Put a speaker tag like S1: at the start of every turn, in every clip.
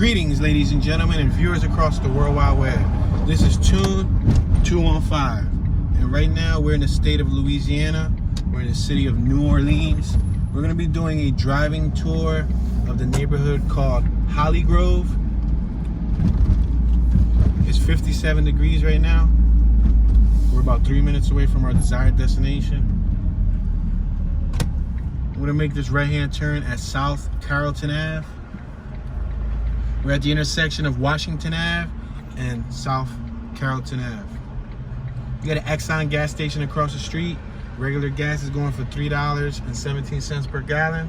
S1: Greetings, ladies and gentlemen, and viewers across the World Wide Web. This is Tune 215, and right now we're in the state of Louisiana. We're in the city of New Orleans. We're going to be doing a driving tour of the neighborhood called Hollygrove. It's 57 degrees right now. We're about 3 minutes away from our desired destination. I'm going to make this right-hand turn at South Carrollton Ave. We're at the intersection of Washington Ave and South Carrollton Ave. You got an Exxon gas station across the street. Regular gas is going for $3.17 per gallon.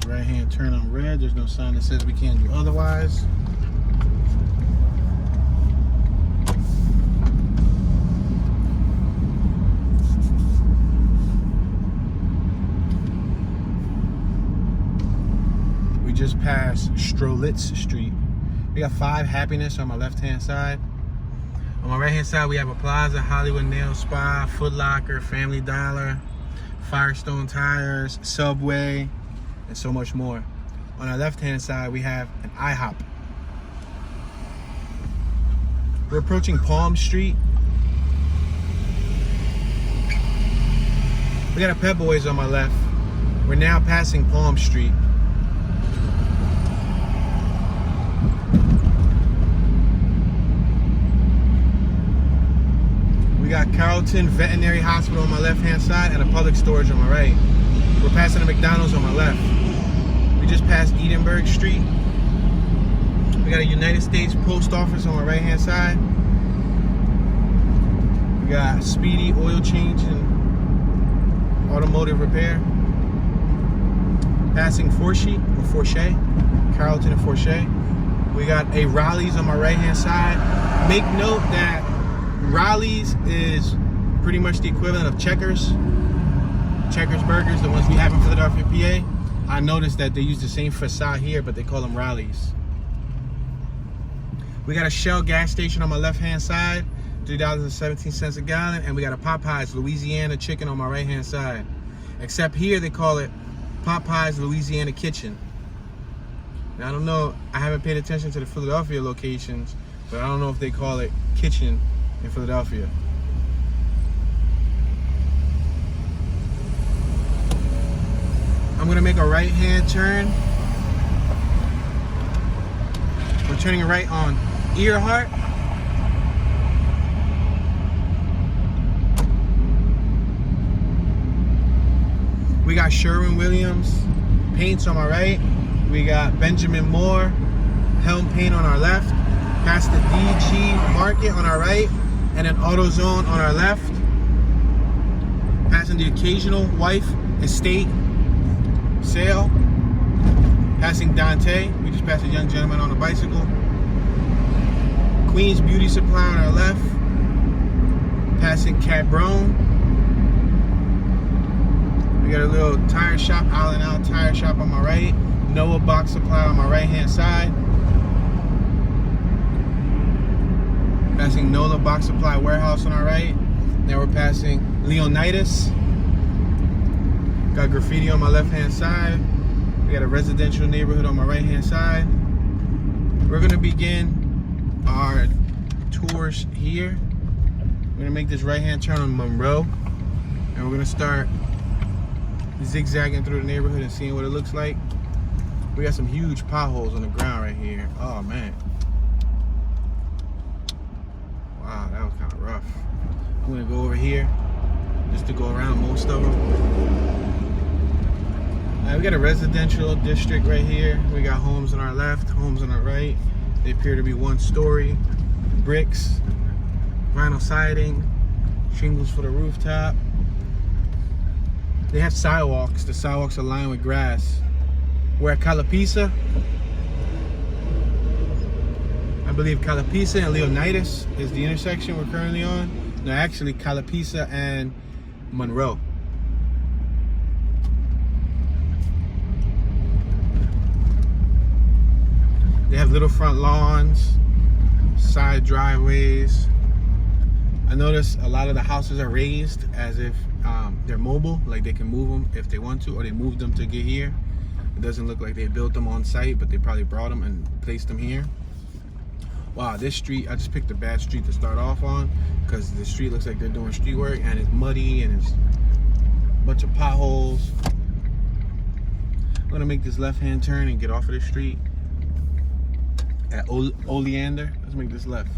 S1: Right-hand turn on red. There's no sign that says we can't do otherwise. We just passed Strolitz Street. We got 5 Happiness on my left-hand side. On my right-hand side, we have a Plaza, Hollywood Nail Spa, Foot Locker, Family Dollar, Firestone Tires, Subway, and so much more. On our left-hand side, we have an IHOP. We're approaching Palm Street. We got a Pep Boys on my left. We're now passing Palm Street. We got Carrollton Veterinary Hospital on my left-hand side and a public storage on my right. We're passing a McDonald's on my left. We just passed Edenburg Street. We got a United States Post Office on my right-hand side. We got Speedy Oil Change and Automotive Repair. Passing Forshey, Carrollton and Forshey. We got a Raleigh's on my right-hand side. Make note that Raleigh's is pretty much the equivalent of Checkers. Checkers burgers, the ones we have in Philadelphia, PA. I noticed that they use the same facade here, but they call them Raleigh's. We got a Shell gas station on my left-hand side, $3.17 a gallon, and we got a Popeyes Louisiana chicken on my right-hand side. Except here they call it Popeyes Louisiana Kitchen. Now I don't know, I haven't paid attention to the Philadelphia locations, but I don't know if they call it kitchen in Philadelphia. I'm gonna make a right-hand turn. We're turning right on Earhart. We got Sherwin-Williams Paints on my right. We got Benjamin Moore Helm Paint on our left. Past the DG Market on our right, and an AutoZone on our left. Passing the Occasional Wife Estate Sale. Passing Dante. We just passed a young gentleman on a bicycle. Queen's Beauty Supply on our left. Passing Cambronne. We got a little tire shop, Island Out Tire Shop on my right. Noah Box Supply on my right-hand side. Passing Nola Box Supply Warehouse on our right. Now we're passing Leonidas. Got graffiti on my left-hand side. We got a residential neighborhood on my right-hand side. We're gonna begin our tours here. We're gonna make this right-hand turn on Monroe, and we're gonna start zigzagging through the neighborhood and seeing what it looks like. We got some huge potholes on the ground right here. Oh man. Wow, that was kind of rough. I'm gonna go over here just to go around most of them. We got a residential district right here. We got homes on our left, homes on our right. They appear to be 1-story. Bricks, vinyl siding, shingles for the rooftop. They have sidewalks. The sidewalks are lined with grass. We're at Calapisa. I believe Calapisa and Leonidas is the intersection we're currently on. No, actually Calapisa and Monroe. They have little front lawns, side driveways. I noticed a lot of the houses are raised as if they're mobile, like they can move them if they want to, or they moved them to get here. It doesn't look like they built them on site, but they probably brought them and placed them here. Wow, this street, I just picked a bad street to start off on because the street looks like they're doing street work and it's muddy and it's a bunch of potholes. I'm gonna make this left-hand turn and get off of the street at Oleander. Let's make this left.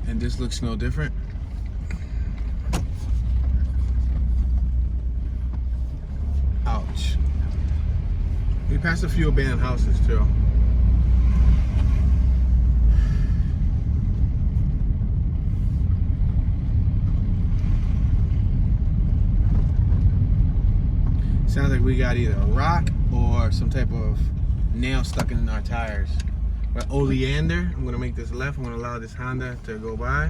S1: And this looks no different. Ouch. We passed a few abandoned houses too. Sounds like we got either a rock or some type of nail stuck in our tires. We're at Oleander. I'm gonna make this left. I'm gonna allow this Honda to go by.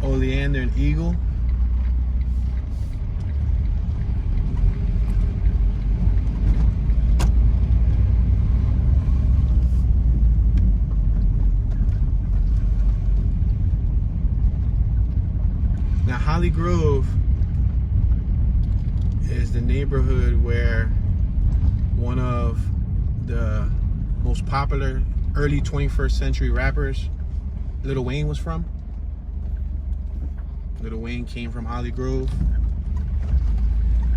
S1: Oleander and Eagle. Now Hollygrove is the neighborhood where one of the most popular early 21st century rappers, Lil Wayne, was from. Lil Wayne came from Hollygrove.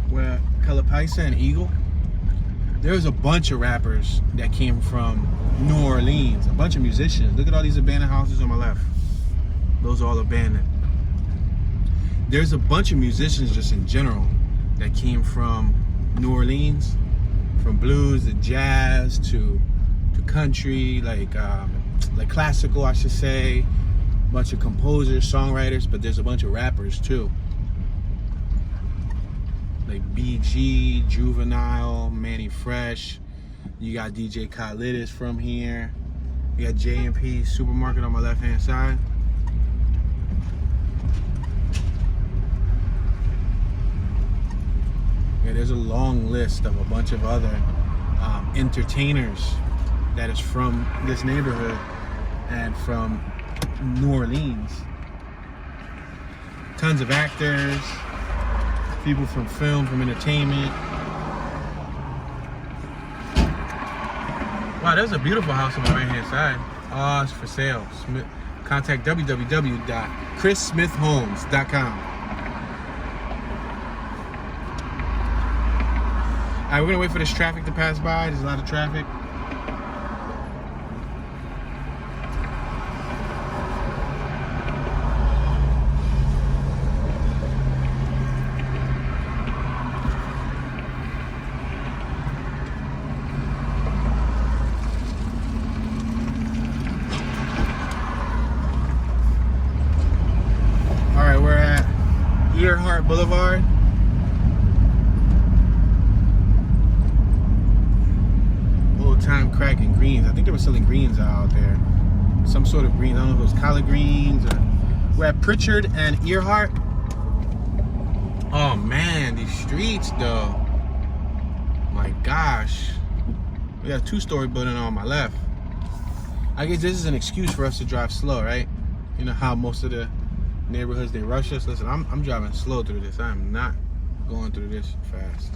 S1: Where Cuccia-Byrnes and Eagle, there's a bunch of rappers that came from New Orleans, a bunch of musicians. Look at all these abandoned houses on my left. Those are all abandoned. There's a bunch of musicians just in general that came from New Orleans, from blues to jazz to country, like classical, I should say. A bunch of composers, songwriters, but there's a bunch of rappers too. Like BG, Juvenile, Manny Fresh. You got DJ Khalid is from here. You got J&P Supermarket on my left-hand side. Yeah, there's a long list of a bunch of other entertainers that is from this neighborhood and from New Orleans. Tons of actors, people from film, from entertainment. Wow, there's a beautiful house on my right-hand side. Oh, it's for sale. Contact www.chrissmithhomes.com. All right, we're gonna wait for this traffic to pass by. There's a lot of traffic. All right, we're at Earhart Boulevard. Time cracking greens. I think they were selling greens out there. Some sort of greens. I don't know if it was collard greens or. We're at Pritchard and Earhart. Oh man, these streets though. My gosh. We got a two-story building on my left. I guess this is an excuse for us to drive slow, right? You know how most of the neighborhoods, they rush us. Listen, I'm driving slow through this. I'm not going through this fast.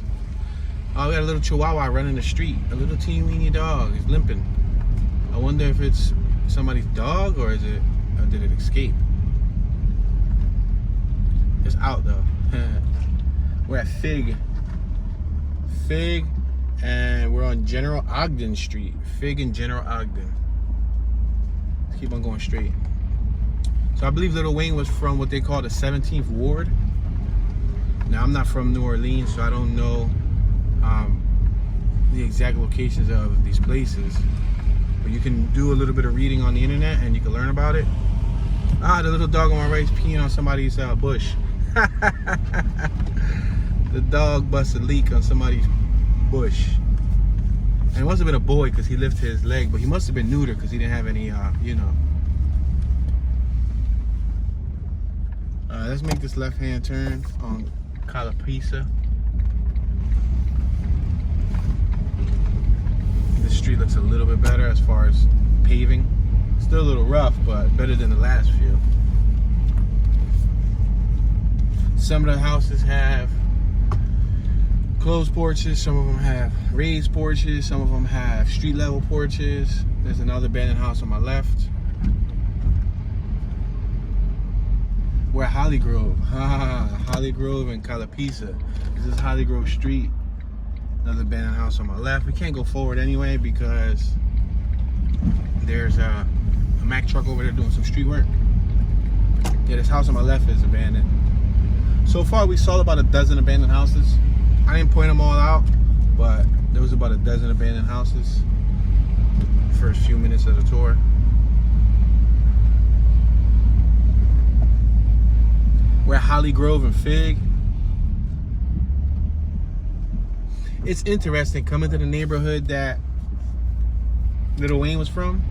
S1: Oh, we got a little chihuahua running the street. A little teeny-weeny dog. He's limping. I wonder if it's somebody's dog or did it escape? It's out though. We're at Fig, and we're on General Ogden Street. Fig and General Ogden. Let's keep on going straight. So I believe Lil Wayne was from what they call the 17th Ward. Now I'm not from New Orleans, so I don't know the exact locations of these places, but you can do a little bit of reading on the internet and you can learn about it. Ah, the little dog on my right is peeing on somebody's bush. The dog busted a leak on somebody's bush, and it must have been a boy because he lifted his leg, but he must have been neutered because he didn't have any, you know. Let's make this left-hand turn on Cuccia-Byrnes. This street looks a little bit better as far as paving. Still a little rough, but better than the last few. Some of the houses have closed porches, some of them have raised porches, some of them have street level porches. There's another abandoned house on my left. We're at Hollygrove. Hollygrove and Cuccia-Byrnes. This is Hollygrove Street. Another abandoned house on my left. We can't go forward anyway because there's a Mack truck over there doing some street work. Yeah, this house on my left is abandoned. So far we saw about a dozen abandoned houses. I didn't point them all out, but there was about a dozen abandoned houses the first few minutes of the tour. We're at Hollygrove and Fig. It's interesting coming to the neighborhood that Lil Wayne was from,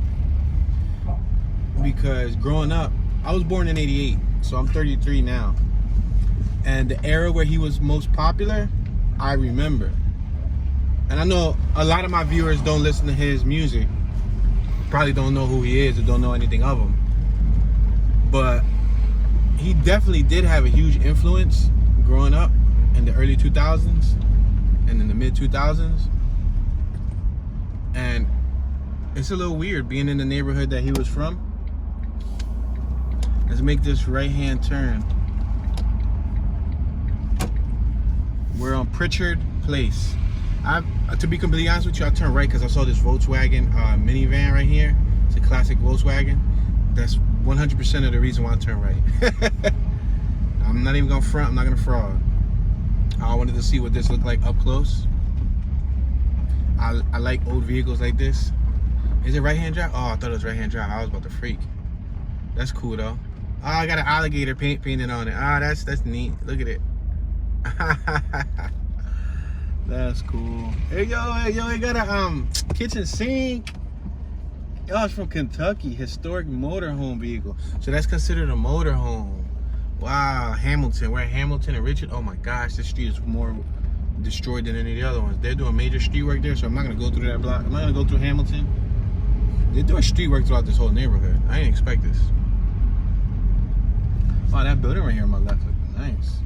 S1: because growing up, I was born in '88, so I'm 33 now. And the era where he was most popular, I remember. And I know a lot of my viewers don't listen to his music, probably don't know who he is or don't know anything of him. But he definitely did have a huge influence growing up in the early 2000s and in the mid 2000s. And it's a little weird being in the neighborhood that he was from. Let's make this right-hand turn. We're on Pritchard Place. To be completely honest with you, I turned right because I saw this Volkswagen minivan right here. It's a classic Volkswagen. That's 100% of the reason why I turned right. I'm not even gonna front, I'm not gonna fraud. I wanted to see what this looked like up close. I like old vehicles like this. Is it right-hand drive? Oh, I thought it was right-hand drive. I was about to freak. That's cool though. Oh, I got an alligator painted on it. Ah, that's neat. Look at it. That's cool. Hey yo, it got a kitchen sink. Oh, it's from Kentucky. Historic motorhome vehicle. So that's considered a motorhome. Wow, Hamilton. We're at Hamilton and Richard. Oh my gosh, this street is more destroyed than any of the other ones. They're doing major street work there, so I'm not gonna go through that block. I'm not gonna go through Hamilton. They're doing street work throughout this whole neighborhood. I didn't expect this. Wow, that building right here on my left looks nice.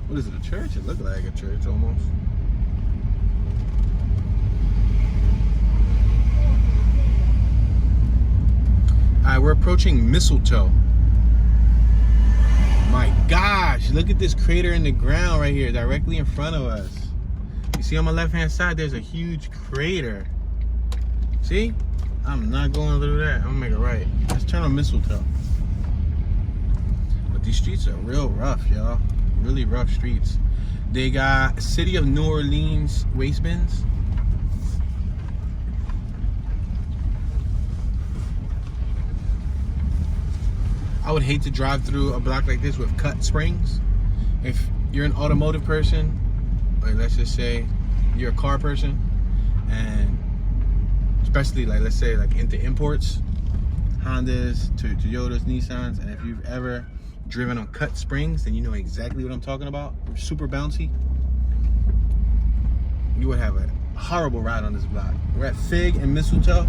S1: What is it, a church? It looked like a church almost. Alright, we're approaching Mistletoe. My gosh, look at this crater in the ground right here, directly in front of us. You see on my left-hand side, there's a huge crater. See? I'm not going through that. I'm gonna make it right. Let's turn on Mistletoe. But these streets are real rough, y'all. Really rough streets. They got City of New Orleans waste bins. I would hate to drive through a block like this with cut springs. If you're an automotive person, like let's just say you're a car person, and especially like let's say like into imports, Hondas, Toyotas, Nissans, and if you've ever driven on cut springs, then you know exactly what I'm talking about. They're super bouncy. You would have a horrible ride on this block. We're at Fig and Mistletoe.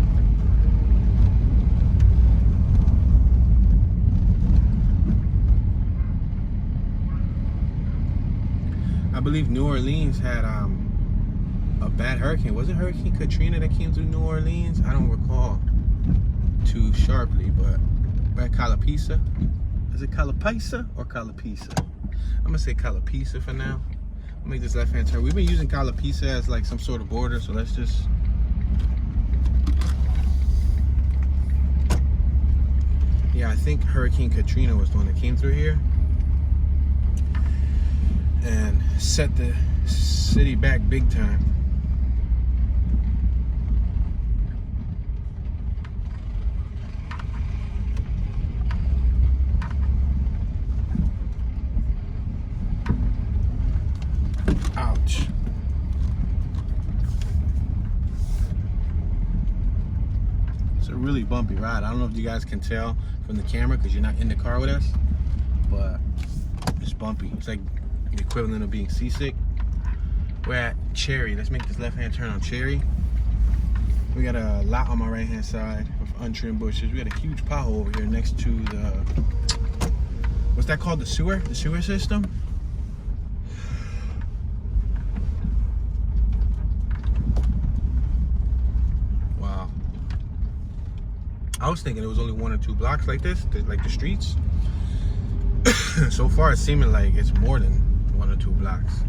S1: I believe New Orleans had a bad hurricane. Was it Hurricane Katrina that came through New Orleans? I don't recall too sharply, but we're at Cuccia-Byrnes. Is it Cuccia-Byrnes or Cuccia-Byrnes? I'm gonna say Cuccia-Byrnes for now. I'll make this left-hand turn. We've been using Cuccia-Byrnes as like some sort of border, so let's just. Yeah, I think Hurricane Katrina was the one that came through here and set the city back big time. Ouch. It's a really bumpy ride. I don't know if you guys can tell from the camera because you're not in the car with us, but it's bumpy. It's like the equivalent of being seasick. We're at Cherry. Let's make this left-hand turn on Cherry. We got a lot on my right-hand side with untrimmed bushes. We got a huge pothole over here next to the, what's that called? The sewer? The sewer system? Wow. I was thinking it was only 1 or 2 blocks like this, like the streets. So far, it's seeming like it's more than 1 or 2 blocks.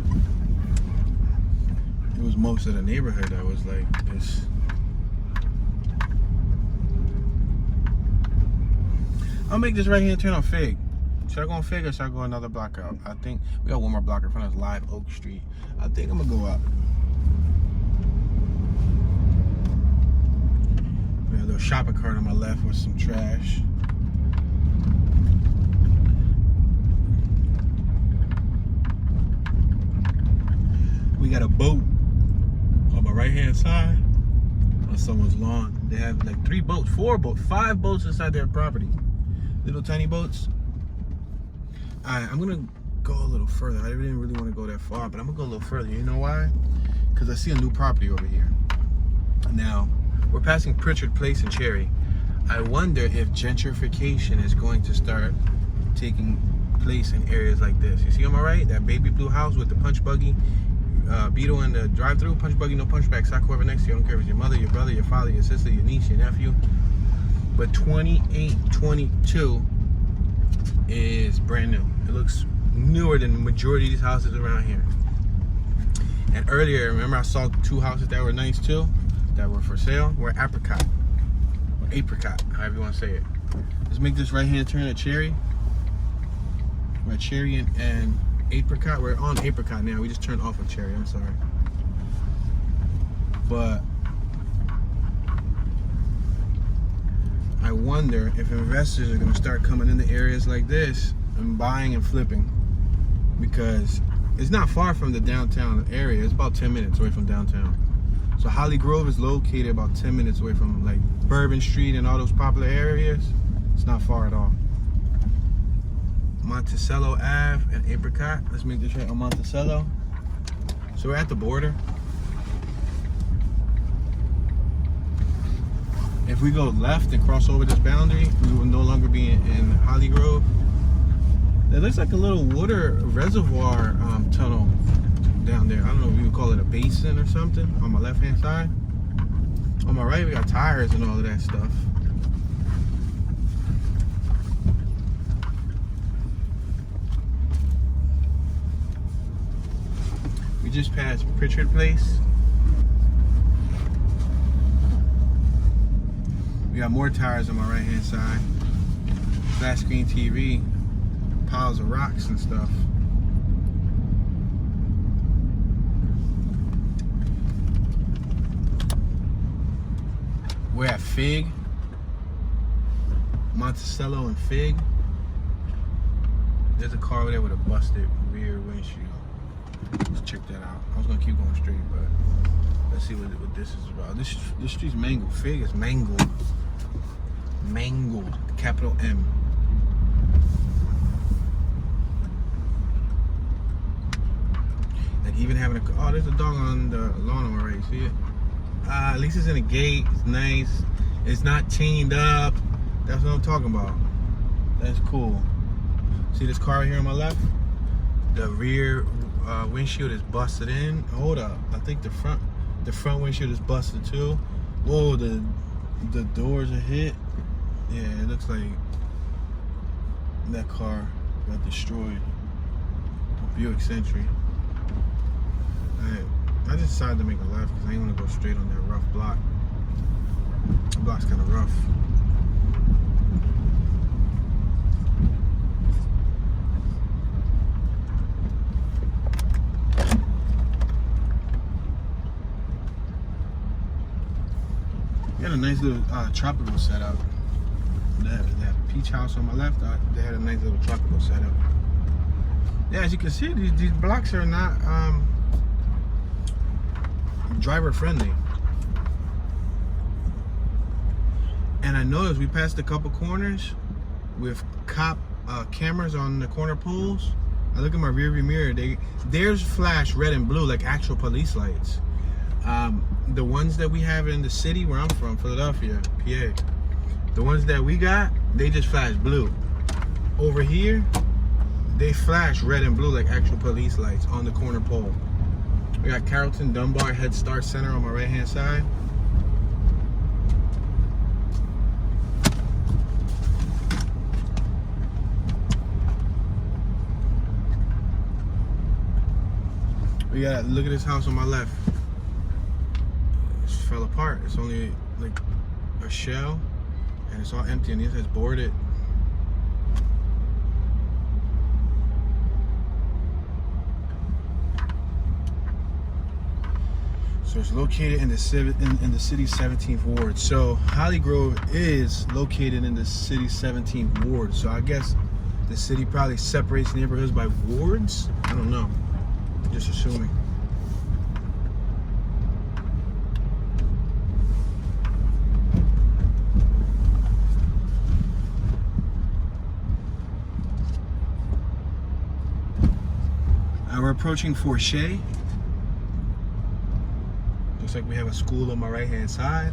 S1: It was most of the neighborhood that was like this. I'll make this right hand turn on Fig. Should I go on Fig or should I go another block out? I think we got one more block in front of us, Live Oak Street. I think I'm gonna go up. We got a little shopping cart on my left with some trash. We got a boat on my right hand side on someone's lawn. They have like 3 boats, 4 boats, 5 boats inside their property. Little tiny boats. Alright, I'm gonna go a little further. I didn't really want to go that far, but I'm gonna go a little further. You know why? Because I see a new property over here. Now, we're passing Pritchard Place in Cherry. I wonder if gentrification is going to start taking place in areas like this. You see on my right, that baby blue house with the punch buggy, Beetle in the drive-through, punch buggy, no punchback, sock whoever next to you. I don't care if it's your mother, your brother, your father, your sister, your niece, your nephew. But 2822 is brand new. It looks newer than the majority of these houses around here. And earlier, remember I saw 2 houses that were nice too, that were for sale. We're Apricot, or Apricot, however you want to say it. Let's make this right-hand turn at Cherry. We're at Cherry and Apricot. We're on Apricot now. We just turned off of Cherry. I'm sorry. But I wonder if investors are going to start coming into areas like this and buying and flipping, because it's not far from the downtown area. It's about 10 minutes away from downtown. So Hollygrove is located about 10 minutes away from like Bourbon Street and all those popular areas. It's not far at all. Monticello Ave and Apricot. Let's make this right on Monticello. So we're at the border. If we go left and cross over this boundary, we will no longer be in Hollygrove. That looks like a little water reservoir tunnel down there. I don't know if you would call it a basin or something on my left hand side. On my right, we got tires and all of that stuff. We just passed Pritchard Place. We got more tires on my right hand side. Flat screen TV, piles of rocks and stuff. We're at Fig, Monticello and Fig. There's a car over there with a busted rear windshield. Let's check that out. I was gonna keep going straight, but let's see what this is about. This street's mangled. Fig is mangled. Mangled. Capital M. Like even having a, oh, there's a dog on the lawn on my right. See it? At least it's in a gate. It's nice. It's not chained up. That's what I'm talking about. That's cool. See this car right here on my left? The rear windshield is busted in. Hold up. I think the front windshield is busted too. Whoa, the doors are hit. Yeah, it looks like that car got destroyed. Buick Century. I just decided to make a left because I ain't want to go straight on that rough block. The block's kind of rough. They had a nice little tropical setup. That peach house on my left, they had a nice little tropical setup. Yeah, as you can see, these blocks are not driver friendly. And I noticed we passed a couple corners with cop cameras on the corner poles. I look at my rearview mirror. Theirs flash red and blue like actual police lights. The ones that we have in the city where I'm from, Philadelphia, PA, the ones that we got, they just flash blue. Over here, they flash red and blue like actual police lights on the corner pole. We got Carrollton, Dunbar, Head Start Center on my right hand side. We got, look at this house on my left. It fell apart. It's only like a shell and it's all empty and it says boarded. So it's located in the city's 17th ward. So Hollygrove is located in the city's 17th ward. So I guess the city probably separates neighborhoods by wards. I don't know. Just assuming. We're approaching Forshey. Looks like we have a school on my right hand side.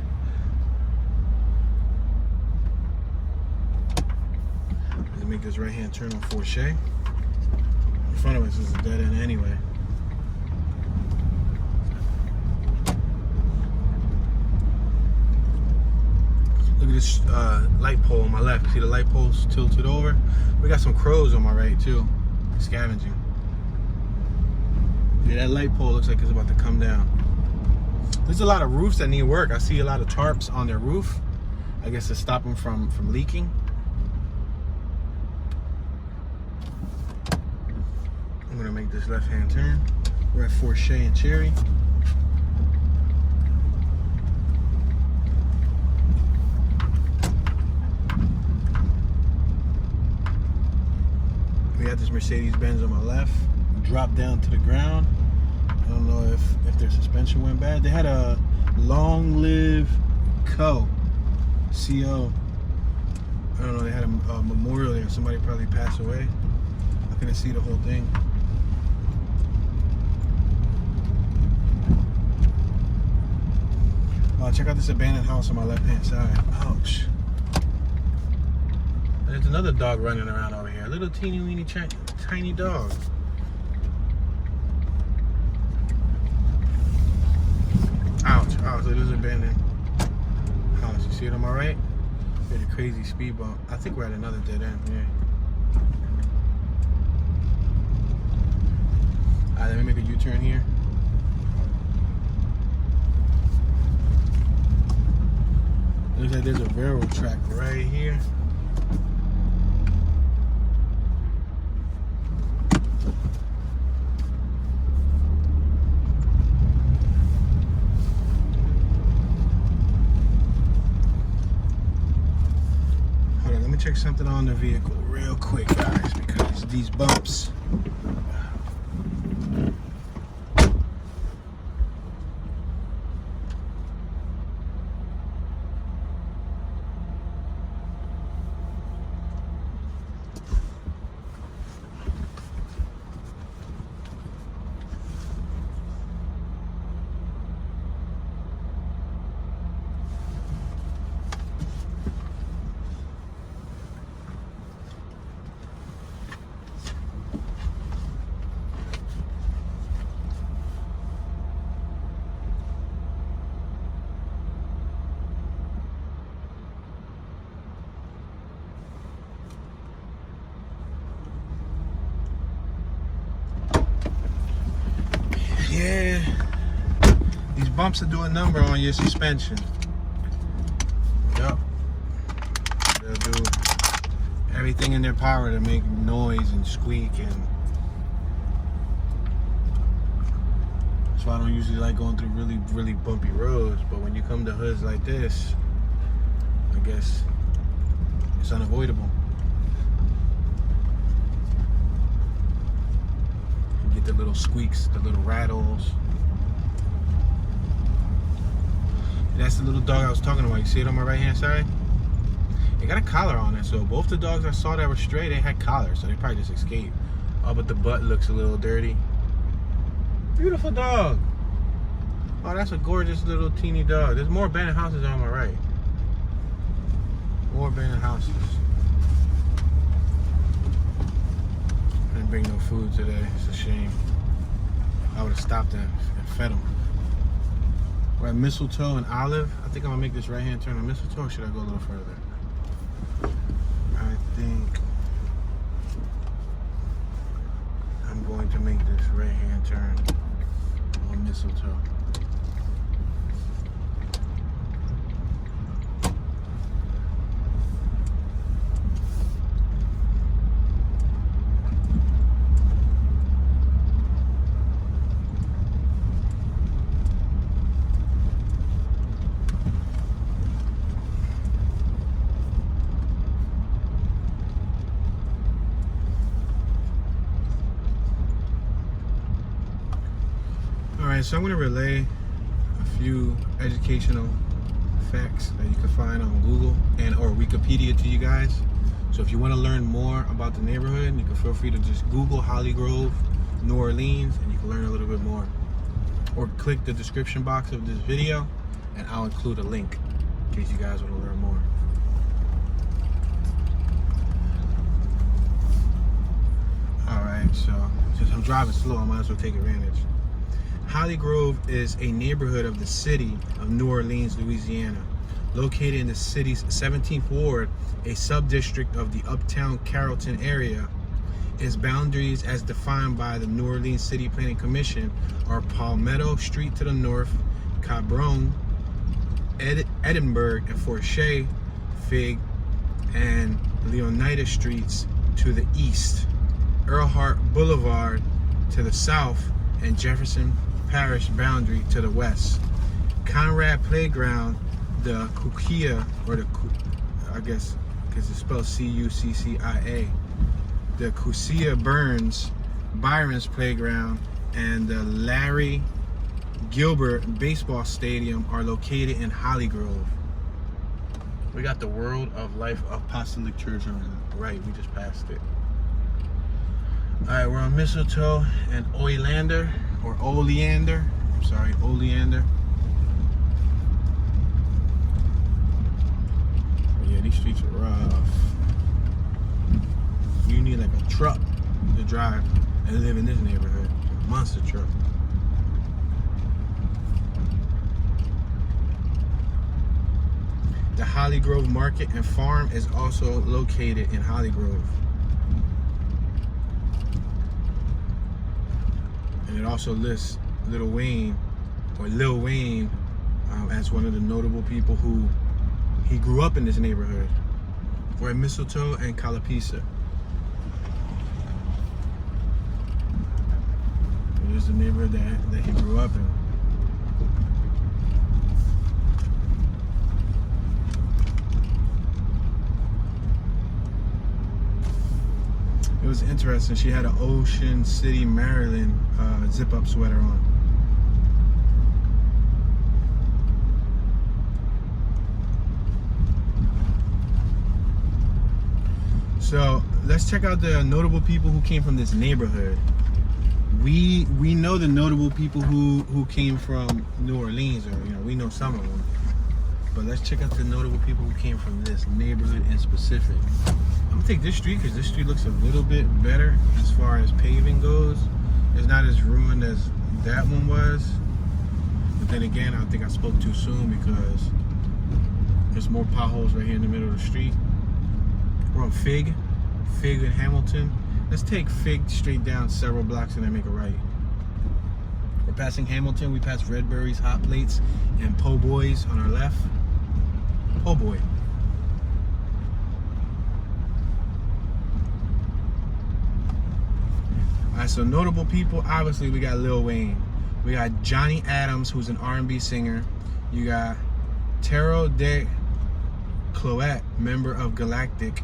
S1: Let's make this right hand turn on Forshey. In front of us is a dead end anyway. Look at this light pole on my left. See the light pole's tilted over? We got some crows on my right too, scavenging. Yeah, that light pole looks like it's about to come down. There's a lot of roofs that need work. I see a lot of tarps on their roof. I guess to stop them from leaking. I'm gonna make this left-hand turn. We're at Forshey and Cherry. We got this Mercedes-Benz on my left. Dropped down to the ground. I don't know if their suspension went bad. They had a Long Live Co. CO. I don't know, they had a memorial there. Somebody probably passed away. I couldn't see the whole thing. Check out this abandoned house on my left hand side. Ouch. There's another dog running around over here. A little teeny weeny tiny dog. Ouch, ouch, it is abandoned house. You see it on my right? We had a crazy speed bump. I think we're at another dead end, yeah. Alright, let me make a U-turn here. Looks like there's a railroad track right here. Check something on the vehicle real quick, guys, because these bumps. Yeah, these bumps will do a number on your suspension. Yup. They'll do everything in their power to make noise and squeak, and that's why I don't usually like going through really bumpy roads. But when you come to hoods like this, I guess it's unavoidable. Get the little squeaks, the little rattles. That's the little dog I was talking about. You see it on my right hand side? They got a collar on it, so both the dogs I saw that were stray, they had collars, so they probably just escaped. Oh, but the butt looks a little dirty. Beautiful dog. Oh, that's a gorgeous little teeny dog. There's more abandoned houses on my right. More abandoned houses. I didn't bring no food today. It's a shame. I would have stopped and fed them. We're at Mistletoe and Olive. I think I'm gonna make this right-hand turn on Mistletoe, or should I go a little further? I think I'm going to make this right-hand turn on Mistletoe. So I'm going to relay a few educational facts that you can find on Google and or Wikipedia to you guys. So if you want to learn more about the neighborhood, you can feel free to just Google Hollygrove, New Orleans, and you can learn a little bit more. Or click the description box of this video and I'll include a link in case you guys want to learn more. Alright, so since I'm driving slow, I might as well take advantage. Hollygrove is a neighborhood of the city of New Orleans, Louisiana. Located in the city's 17th Ward, a subdistrict of the Uptown Carrollton area. Its boundaries, as defined by the New Orleans City Planning Commission, are Palmetto Street to the north, Cambronne, Edinburgh, and Forshey, Fig, and Leonidas Streets to the east, Earhart Boulevard to the south, and Jefferson Parish boundary to the west. Conrad Playground, the Cuccia, or the, I guess, because it's spelled C-U-C-C-I-A, the Cuccia-Byrnes Playground, and the Larry Gilbert Baseball Stadium are located in Hollygrove. We got the World of Life Apostolic Church on the right. We just passed it. Alright, we're on Mistletoe and Oleander, or Oleander. I'm sorry, Oleander. But yeah, these streets are rough. You need like a truck to drive and live in this neighborhood. A monster truck. The Hollygrove Market and Farm is also located in Hollygrove. And it also lists Lil Wayne as one of the notable people who he grew up in this neighborhood. We're at Mistletoe and Calapisa. It is the neighborhood that he grew up in. It was interesting. She had an Ocean City, Maryland zip-up sweater on. So let's check out the notable people who came from this neighborhood. We know the notable people who came from New Orleans, or we know some of them. But let's check out the notable people who came from this neighborhood in specific. I'm gonna take this street because this street looks a little bit better as far as paving goes. It's not as ruined as that one was. But then again, I think I spoke too soon because there's more potholes right here in the middle of the street. We're on Fig in Hamilton. Let's take Fig straight down several blocks and then make a right. We're passing Hamilton. We pass Redberry's Hot Plates and Po' Boys on our left. Po' Boy. Alright, so notable people, obviously we got Lil Wayne. We got Johnny Adams, who's an R&B singer. You got Taro de Cloet, member of Galactic.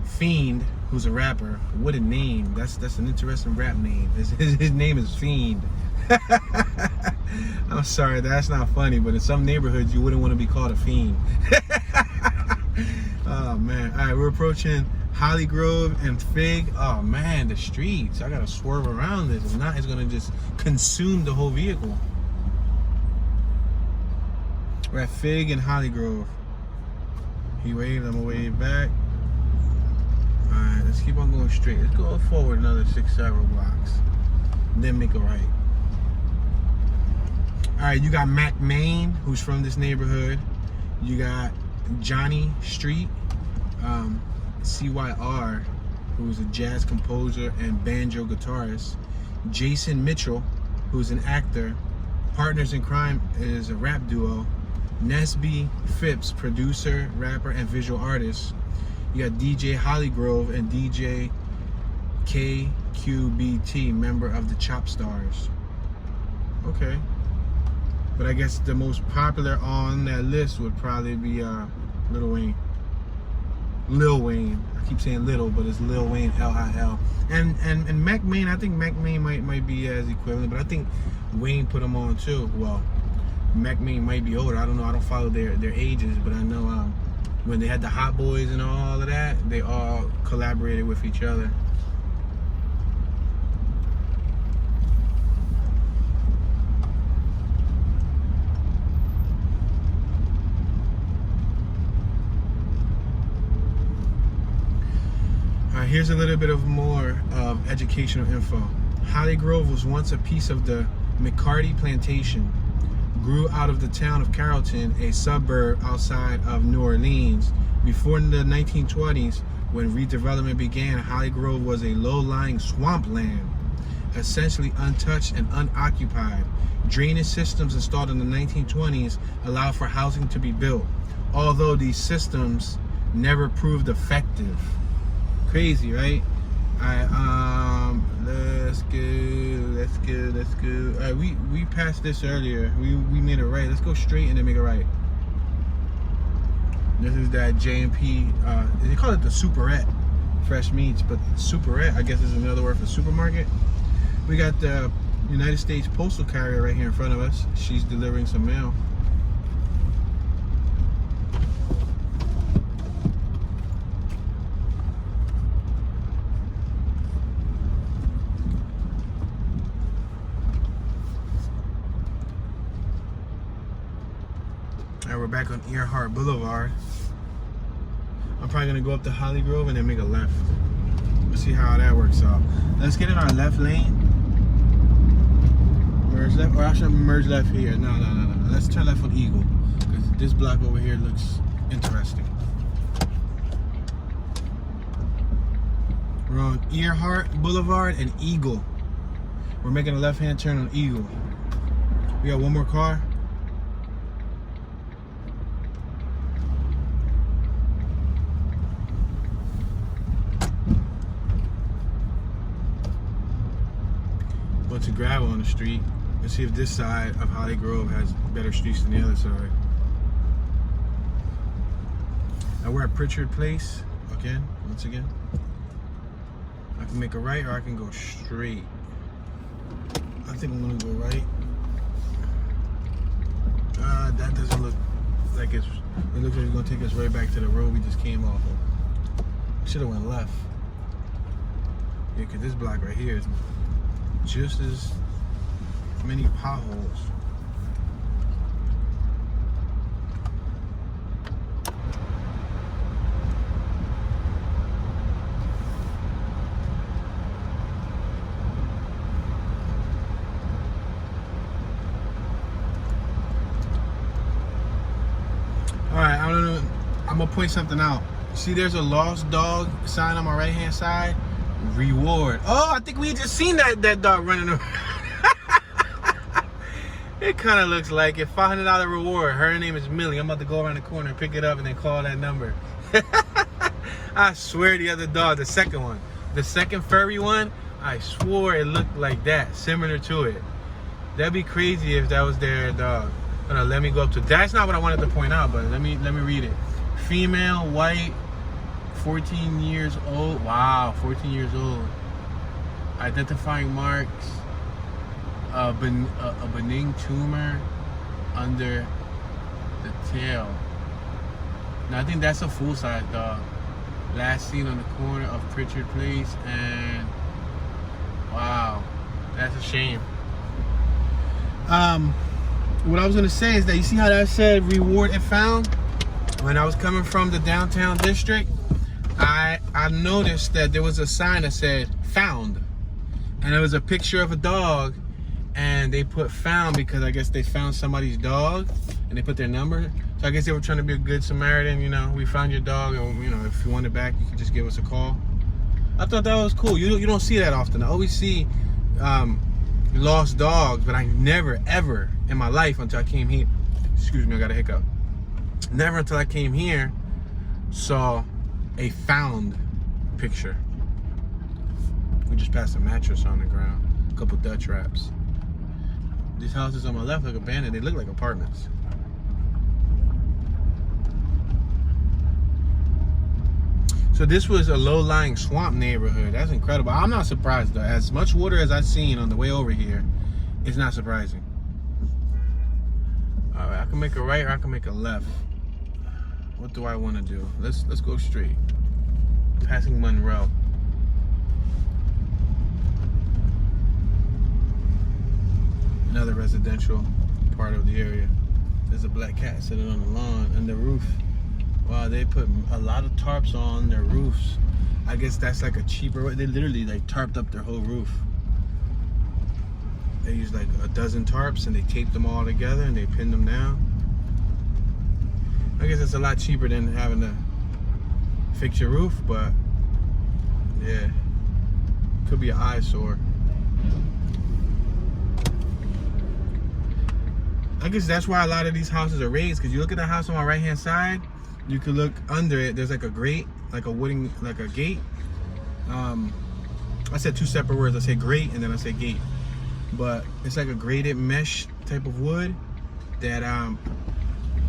S1: Fiend, who's a rapper. What a name. That's an interesting rap name. His name is Fiend. I'm sorry, that's not funny, but in some neighborhoods you wouldn't want to be called a fiend. Oh man. All right, we're approaching Hollygrove and Fig. Oh man, the streets. I gotta swerve around this. If not, it's gonna just consume the whole vehicle. We're at Fig and Hollygrove. He waved, I'm gonna wave back. Alright, let's keep on going straight. Let's go forward another 6-7 blocks. Then make a right. Alright, you got Mac Main, who's from this neighborhood. You got Johnny Street, CYR, who's a jazz composer and banjo guitarist. Jason Mitchell, who's an actor. Partners in Crime is a rap duo. Nesby Phipps, producer, rapper, and visual artist. You got DJ Hollygrove and DJ KQBT, member of the Chop Stars. Okay. But I guess the most popular on that list would probably be Lil Wayne. Lil Wayne. I keep saying little, but it's Lil Wayne, L-I-L. And Mac Main, I think Mac Main might be as equivalent, but I think Wayne put them on too. Well, Mac Main might be older. I don't know. I don't follow their ages, but I know when they had the Hot Boys and all of that, they all collaborated with each other. Here's a little bit of more educational info. Hollygrove was once a piece of the McCarty Plantation. Grew out of the town of Carrollton, a suburb outside of New Orleans. Before the 1920s, when redevelopment began, Hollygrove was a low-lying swampland, essentially untouched and unoccupied. Drainage systems installed in the 1920s allowed for housing to be built, although these systems never proved effective. Crazy, right? Alright, let's go. Alright, we passed this earlier. We made it right. Let's go straight and then make it right. This is that J&P, they call it the Superette Fresh Meats, but Superette, I guess, is another word for supermarket. We got the United States Postal Carrier right here in front of us. She's delivering some mail. We're back on Earhart Boulevard. I'm probably gonna go up to Hollygrove and then make a left. Let's see how that works out. Let's get in our left lane. Merge left, or I should merge left here. No. Let's turn left on Eagle, because this block over here looks interesting. We're on Earhart Boulevard and Eagle. We're making a left-hand turn on Eagle. We got one more car. Bunch of gravel on the street. Let's see if this side of Hollygrove has better streets than the other side. Now we're at Pritchard Place again, once again. I can make a right or I can go straight. I think I'm gonna go right. That doesn't look like it looks like it's gonna take us right back to the road we just came off of. Should have went left. Yeah, cause this block right here is just as many potholes. Alright, I don't know. I'm gonna point something out. See, there's a lost dog sign on my right hand side. Reward. Oh, I think we just seen that dog running around. It kind of looks like it. $500 reward. Her name is Millie. I'm about to go around the corner and pick it up and then call that number. I swear the other dog, the second one, the second furry one, I swore it looked like that, similar to it. That'd be crazy if that was their dog. Hold on, let me go up to. That's not what I wanted to point out, but let me read it. Female, white, 14 years old. Wow, 14 years old. Identifying marks: a benign tumor under the tail. Now I think that's a full-size dog. Last seen on the corner of Pritchard Place, and wow, that's a shame. What I was gonna say is that you see how that said reward if found? When I was coming from the downtown district, I noticed that there was a sign that said found, and it was a picture of a dog, and they put found because I guess they found somebody's dog, and they put their number. So I guess they were trying to be a good Samaritan. You know, we found your dog, and you know, if you want it back, you can just give us a call. I thought that was cool. You don't see that often. I always see lost dogs, but I never ever in my life until I came here. Excuse me, I got a hiccup. Never until I came here saw a found picture. We just passed a mattress on the ground, a couple Dutch wraps. These houses on my left look abandoned. They look like apartments. So this was a low-lying swamp neighborhood. That's incredible. I'm not surprised though. As much water as I've seen on the way over here, it's not surprising. All right, I can make a right or I can make a left. What do I want to do? Let's go straight. Passing Monroe. Another residential part of the area. There's a black cat sitting on the lawn and the roof. Wow, they put a lot of tarps on their roofs. I guess that's like a cheaper way. They literally like tarped up their whole roof. They used like a dozen tarps and they taped them all together and they pinned them down. I guess it's a lot cheaper than having to fix your roof, but yeah, could be an eyesore. I guess that's why a lot of these houses are raised, because you look at the house on my right hand side, you could look under it, there's like a grate, like a wooden, like a gate. I said two separate words, I say grate and then I say gate. But it's like a grated mesh type of wood that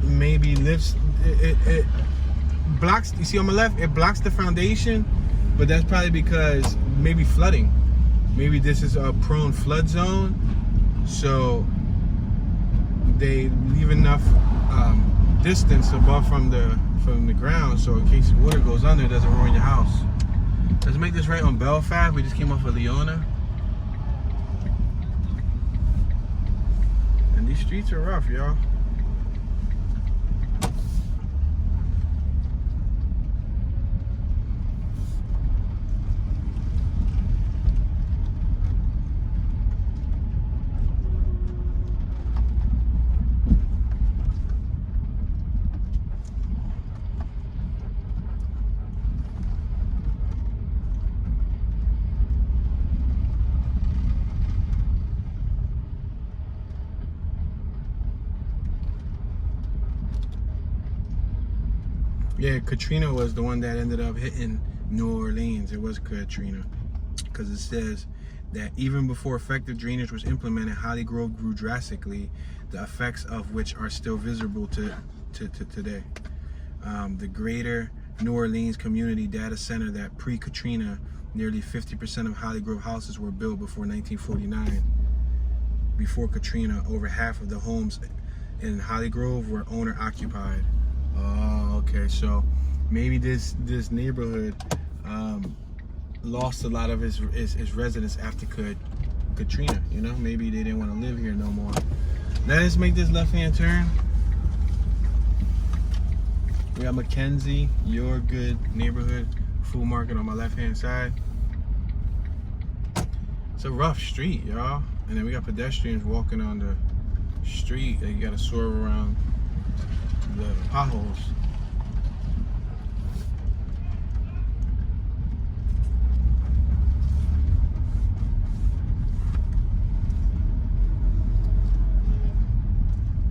S1: maybe lifts, it blocks, you see on my left, it blocks the foundation, but that's probably because maybe flooding. Maybe this is a prone flood zone, so they leave enough distance above from the ground, so in case water goes under, it doesn't ruin your house. Let's make this right on Belfast. We just came off of Leona. And these streets are rough, y'all. Yeah, Katrina was the one that ended up hitting New Orleans. It was Katrina. Because it says that even before effective drainage was implemented, Hollygrove grew drastically, the effects of which are still visible to today. The Greater New Orleans Community Data Center, that pre-Katrina, nearly 50% of Hollygrove houses were built before 1949. Before Katrina, over half of the homes in Hollygrove were owner-occupied. Oh, okay. So maybe this neighborhood lost a lot of his residents after Katrina. You know, maybe they didn't want to live here no more. Let us make this left-hand turn. We got Mackenzie, Your Good Neighborhood Food Market on my left-hand side. It's a rough street, y'all. And then we got pedestrians walking on the street. They gotta swerve around the potholes.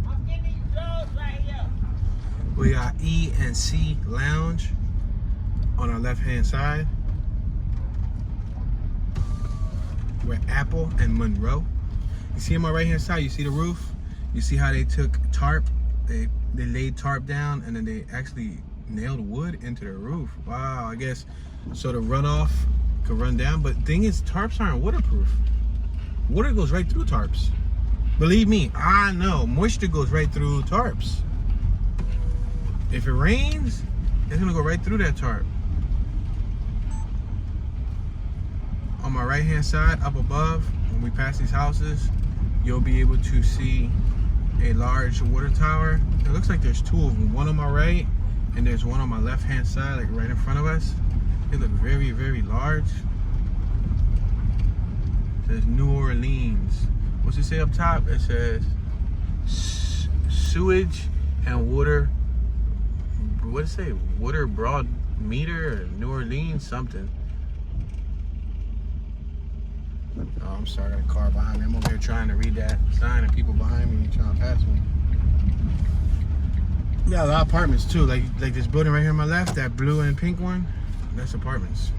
S2: I'm getting these drugs right here.
S1: We got E&C Lounge on our left hand side. We're Apple and Monroe. You see on my right hand side, you see the roof? You see how they took tarp? They laid tarp down and then they actually nailed wood into the roof. Wow, I guess so the runoff could run down. But the thing is, tarps aren't waterproof. Water goes right through tarps. Believe me, I know. Moisture goes right through tarps. If it rains, it's gonna go right through that tarp. On my right hand side, up above, when we pass these houses, you'll be able to see a large water tower. It looks like there's two of them, one on my right and there's one on my left hand side, like right in front of us. They look very, very large. It says New Orleans. What's it say up top? It says sewage and water, what does it say? Water broad meter or New Orleans something. Oh, I'm sorry, I got a car behind me. I'm over here trying to read that sign and people behind me trying to pass me. We got a lot of apartments too. Like this building right here on my left, that blue and pink one, that's apartments.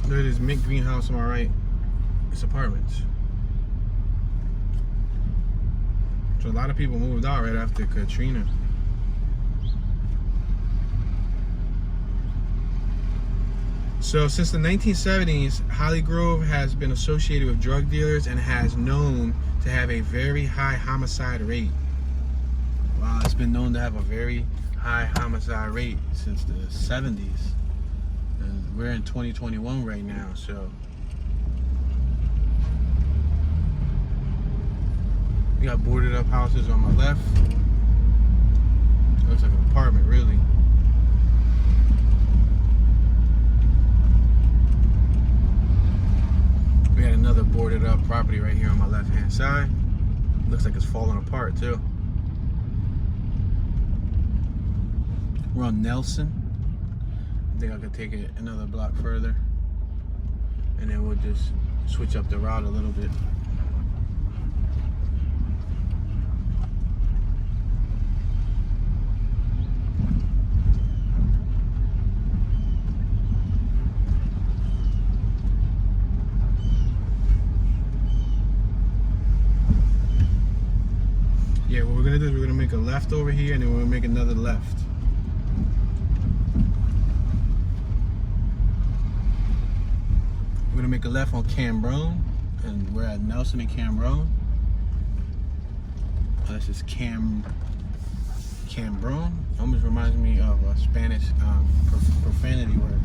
S1: Look at this mint greenhouse on my right. It's apartments. So a lot of people moved out right after Katrina. So since the 1970s, Hollygrove has been associated with drug dealers and has known to have a very high homicide rate. Wow, it's been known to have a very high homicide rate since the 70s. And we're in 2021 right now, so. We got boarded up houses on my left. Looks like an apartment, really. We got another boarded up property right here on my left hand side. Looks like it's falling apart too. We're on Nelson. I think I could take it another block further. And then we'll just switch up the route a little bit. Yeah, what we're gonna do is we're gonna make a left over here and then we're gonna make another left. We're gonna make a left on Cambronne, and we're at Nelson and Cambronne. This is Cambronne. Almost reminds me of a Spanish profanity word.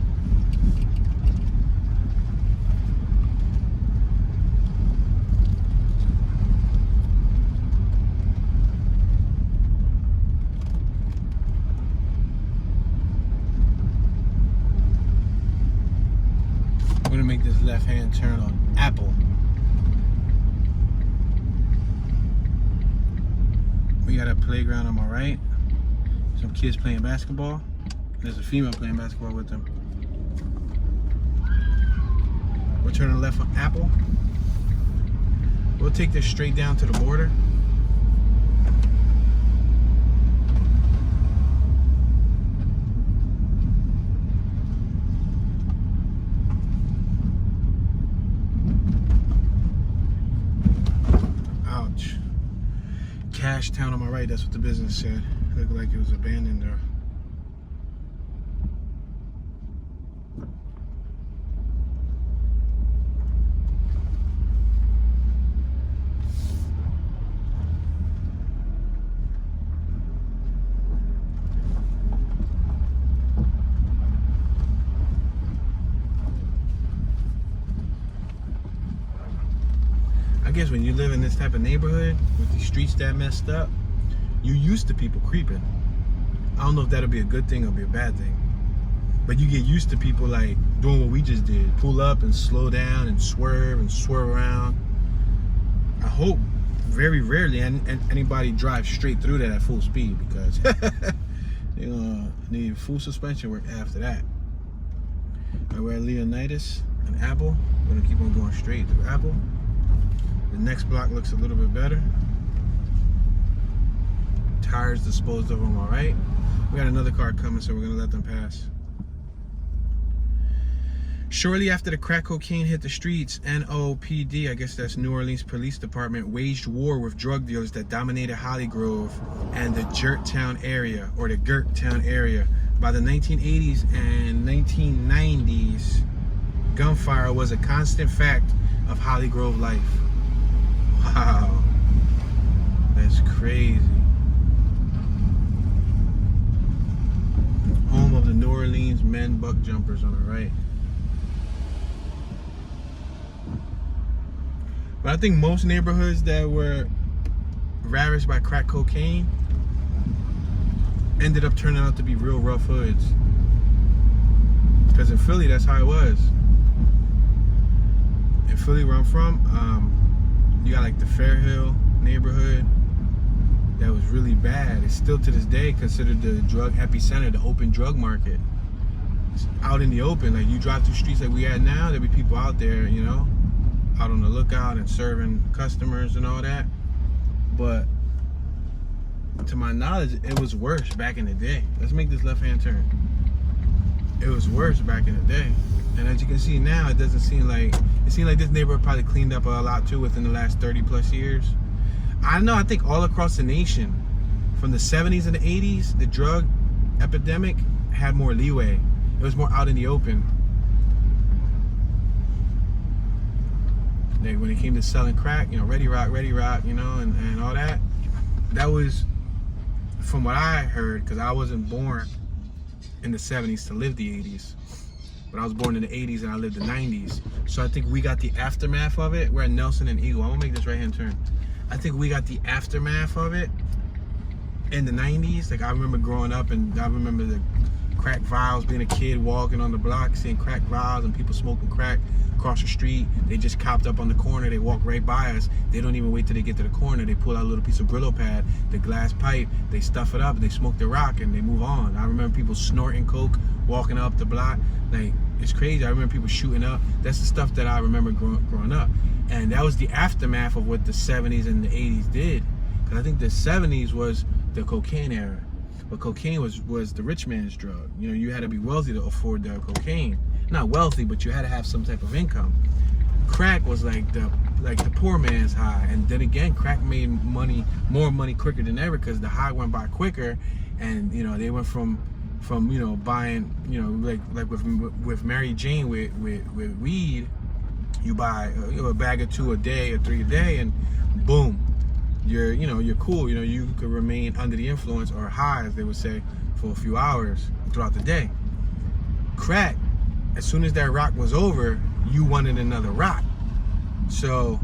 S1: Make this left-hand turn on Apple. We got a playground on my right. Some kids playing basketball. There's a female playing basketball with them. We're turning left on Apple. We'll take this straight down to the border. Town on my right, that's what the business said. It looked like it was abandoned there. I guess when you live in this type of neighborhood with the streets that messed up, you used to people creeping. I don't know if that'll be a good thing or be a bad thing, but you get used to people like doing what we just did, pull up and slow down and swerve around. I hope very rarely anybody drives straight through that at full speed, because they're gonna need full suspension work after that. All right, we're at Leonidas and Apple. We're gonna keep on going straight through Apple. The next block looks a little bit better. Tires disposed of on my right. We got another car coming, so we're gonna let them pass. Shortly after the crack cocaine hit the streets, NOPD, I guess that's New Orleans Police Department, waged war with drug dealers that dominated Hollygrove and the Gerttown area, or the Gerttown area. By the 1980s and 1990s, gunfire was a constant fact of Hollygrove life. Wow, that's crazy. Wayne's men buck jumpers on the right. But I think most neighborhoods that were ravaged by crack cocaine ended up turning out to be real rough hoods. Because in Philly, that's how it was. In Philly, where I'm from, you got like the Fairhill neighborhood that was really bad. It's still to this day considered the drug epicenter, the open drug market. It's out in the open. Like you drive through streets like we at now, there'll be people out there, you know, out on the lookout and serving customers and all that. But to my knowledge, it was worse back in the day. Let's make this left-hand turn. It was worse back in the day. And as you can see now, it doesn't seem like, it seemed like this neighborhood probably cleaned up a lot too within the last 30 plus years. I know, I think all across the nation, from the 70s and the 80s, the drug epidemic had more leeway. It was more out in the open. Like when it came to selling crack, you know, Ready Rock, you know, and all that. That was, from what I heard, because I wasn't born in the 70s to live the 80s. But I was born in the 80s and I lived the 90s. So I think we got the aftermath of it. We're at Nelson and Eagle. I'm gonna make this right-hand turn. I think we got the aftermath of it in the 90s. Like I remember growing up and I remember the crack vials, being a kid walking on the block, seeing crack vials and people smoking crack across the street. They just copped up on the corner. They walk right by us. They don't even wait till they get to the corner. They pull out a little piece of Brillo pad, the glass pipe, they stuff it up, they smoke the rock and they move on. I remember people snorting coke, walking up the block. Like, it's crazy. I remember people shooting up. That's the stuff that I remember growing up. And that was the aftermath of what the 70s and the 80s did. Because I think the 70s was the cocaine era. But cocaine was the rich man's drug. You know, you had to be wealthy to afford the cocaine. Not wealthy, but you had to have some type of income. Crack was like the poor man's high. And then again, crack made more money quicker than ever because the high went by quicker. And, you know, they went from you know, buying, you know, like with Mary Jane with weed, you buy a bag or two a day or 3 a day, and boom, you're cool. You know, you could remain under the influence or high, as they would say, for a few hours throughout the day. Crack, as soon as that rock was over, you wanted another rock. So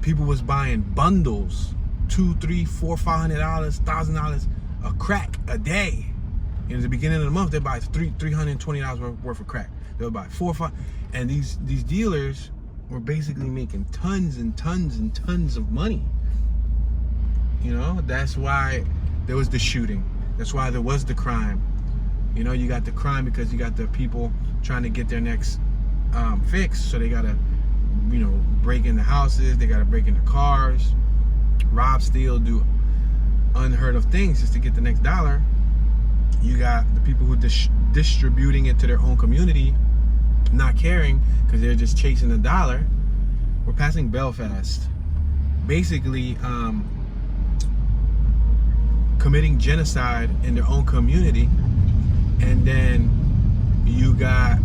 S1: people was buying bundles, $200, $300, $400, $500, $1,000 of crack a day. And at the beginning of the month, they buy $320 worth of crack. They'll buy 4 or 5, and these dealers were basically making tons and tons and tons of money. You know, that's why there was the shooting. That's why there was the crime. You know, you got the crime because you got the people trying to get their next fix, so they gotta, you know, break into houses, they gotta break into cars, rob, steal, do unheard of things just to get the next dollar. You got the people who distributing it to their own community, not caring because they're just chasing the dollar. We're passing Belfast, basically committing genocide in their own community. And then you got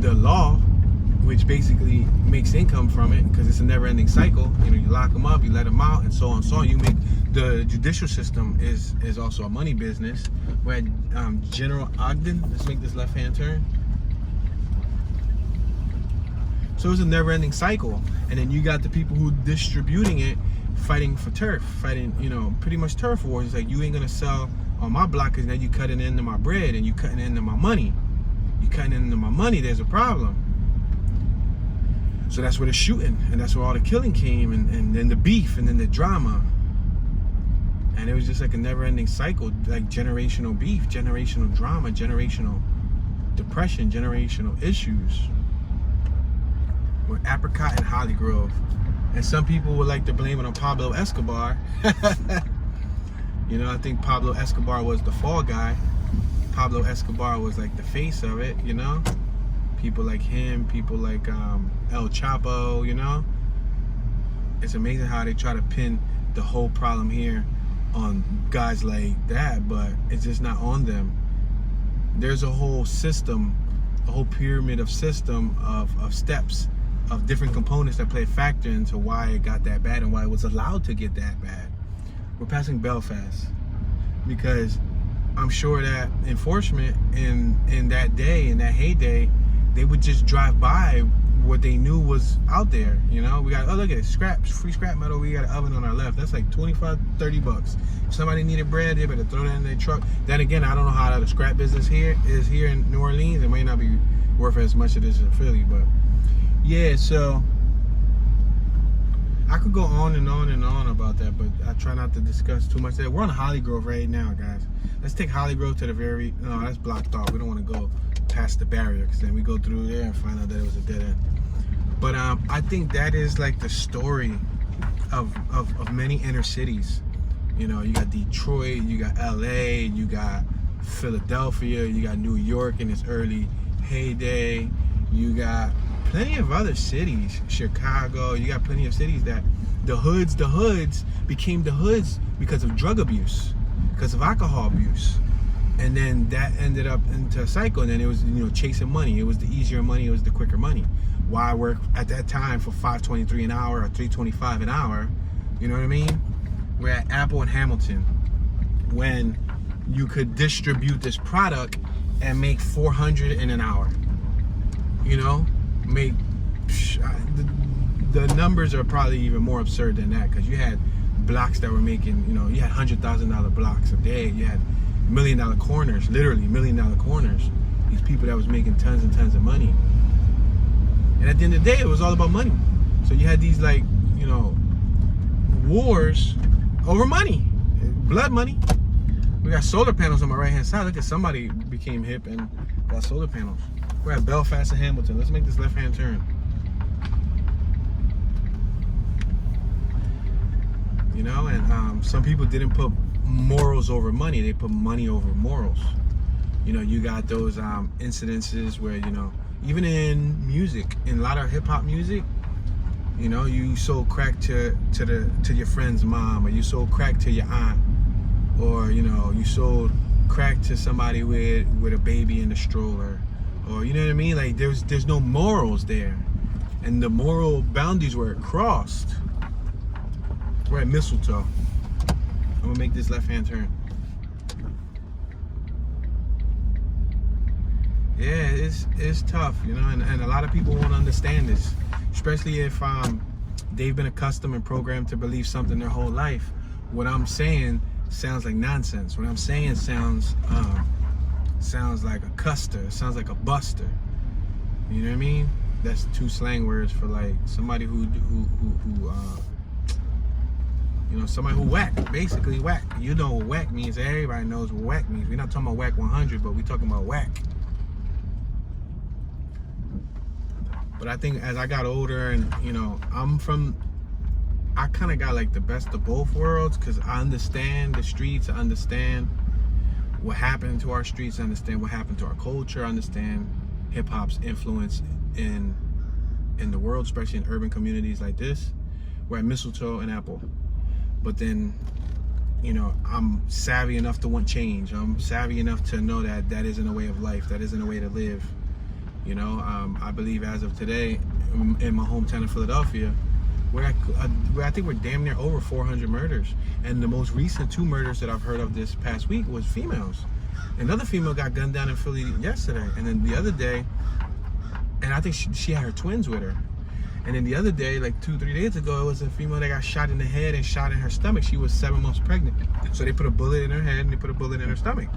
S1: the law, which basically makes income from it because it's a never-ending cycle. You know, you lock them up, you let them out, and so on and so on. You make the judicial system is also a money business. We're at General Ogden. Let's make this left-hand turn. So it's a never-ending cycle, and then you got the people who distributing it, fighting for turf, fighting, you know, pretty much turf wars. It's like, you ain't gonna sell on my block because now you cutting into my bread and you cutting into my money. You cutting into my money. There's a problem. So that's where the shooting, and that's where all the killing came, and then the beef, and then the drama. And it was just like a never-ending cycle, like generational beef, generational drama, generational depression, generational issues. With Apricot and Hollygrove. And some people would like to blame it on Pablo Escobar. You know, I think Pablo Escobar was the fall guy. Pablo Escobar was like the face of it, you know? People like him, people like El Chapo, you know? It's amazing how they try to pin the whole problem here on guys like that, but it's just not on them. There's a whole system, a whole pyramid of system of steps, of different components that play a factor into why it got that bad and why it was allowed to get that bad. we're passing Belfast, because I'm sure that enforcement in that day, in that heyday, they would just drive by what they knew was out there. You know, we got, oh look at it, scraps, free scrap metal. We got an oven on our left. That's like $25-$30. If somebody needed bread, they better throw that in their truck. Then again, I don't know how the scrap business here is here in New Orleans. It may not be worth as much as it is in Philly, but yeah. So I could go on and on and on about that, but I try not to discuss too much there. We're on Hollygrove right now, guys. Let's take Hollygrove to the very, no, that's blocked off. We don't want to go past the barrier, because then we go through there and find out that it was a dead end. But I think that is like the story of many inner cities. You know, you got Detroit, you got LA, you got Philadelphia, you got New York in its early heyday, you got plenty of other cities, Chicago. You got plenty of cities that the hoods became the hoods because of drug abuse, because of alcohol abuse, and then that ended up into a cycle. And then it was, you know, chasing money. It was the easier money. It was the quicker money. Why work at that time for $5.23 an hour or $3.25 an hour? You know what I mean? We're at Apple and Hamilton, when you could distribute this product and make $400 in an hour. You know, make the numbers are probably even more absurd than that, because you had blocks that were making, you know, you had $100,000 blocks a day. You had $1 million corners, literally $1 million corners. These people that was making tons and tons of money. And at the end of the day, it was all about money. So you had these, like, you know, wars over money, blood money. We got solar panels on my right hand side. Look at, somebody became hip and got solar panels. We're at Belfast and Hamilton. Let's make this left hand turn. You know, and some people didn't put morals over money. They put money over morals. You know, you got those incidences where, you know, even in music, in a lot of hip hop music, you know, you sold crack to your friend's mom, or you sold crack to your aunt, or, you know, you sold crack to somebody with a baby in the stroller, or, you know what I mean? Like, there's no morals there, and the moral boundaries were crossed. We're at Mistletoe. I'm gonna make this left hand turn. Yeah, it's tough, you know, and a lot of people won't understand this, especially if they've been accustomed and programmed to believe something their whole life. What I'm saying sounds like nonsense. What I'm saying sounds like a custer, sounds like a buster. You know what I mean? That's two slang words for, like, somebody who you know, somebody who whack, basically whack. You know what whack means. Everybody knows what whack means. We're not talking about whack 100, but we're talking about whack. But I think as I got older, and, you know, I kind of got like the best of both worlds, because I understand the streets, I understand what happened to our streets, I understand what happened to our culture, I understand hip hop's influence in the world, especially in urban communities like this. We're at Mistletoe and Apple. But then, you know, I'm savvy enough to want change. I'm savvy enough to know that that isn't a way of life, that isn't a way to live. You know, I believe as of today, in my hometown of Philadelphia, where I think we're damn near over 400 murders. And the most recent 2 murders that I've heard of this past week was females. Another female got gunned down in Philly yesterday. And then the other day, and I think she had her twins with her. And then the other day, like 2-3 days ago, it was a female that got shot in the head and shot in her stomach. She was 7 months pregnant. So they put a bullet in her head and they put a bullet in her stomach.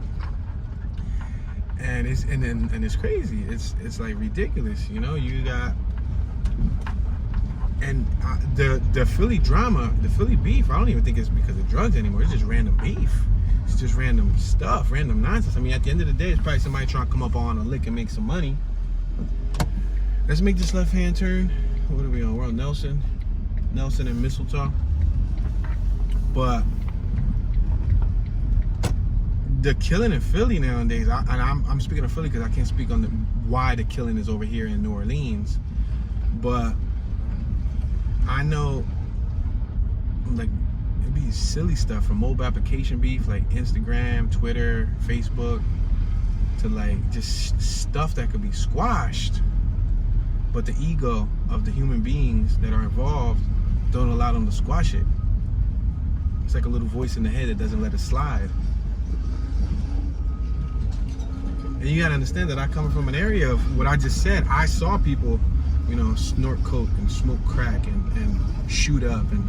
S1: And it's crazy. It's like ridiculous, you know. You got, and the Philly drama, the Philly beef, I don't even think it's because of drugs anymore. It's just random beef. It's just random stuff, random nonsense. I mean, at the end of the day, it's probably somebody trying to come up on a lick and make some money. Let's make this left hand turn. What are we on? We're on Nelson and Mistletoe. But the killing in Philly nowadays, I'm speaking of Philly because I can't speak on why the killing is over here in New Orleans, but I know, like, it'd be silly stuff from mobile application beef, like Instagram, Twitter, Facebook, to like just stuff that could be squashed, but the ego of the human beings that are involved don't allow them to squash it. It's like a little voice in the head that doesn't let it slide. And you gotta understand that I come from an area of what I just said. I saw people, you know, snort coke and smoke crack and shoot up, and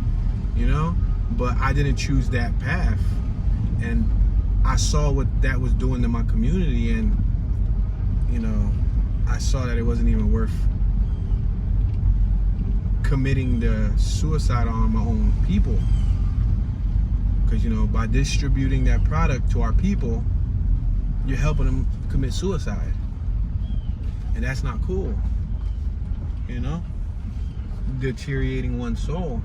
S1: you know, but I didn't choose that path. And I saw what that was doing to my community, and you know, I saw that it wasn't even worth committing the suicide on my own people. Because, you know, by distributing that product to our people, you're helping them commit suicide. And that's not cool. You know? Deteriorating one's soul.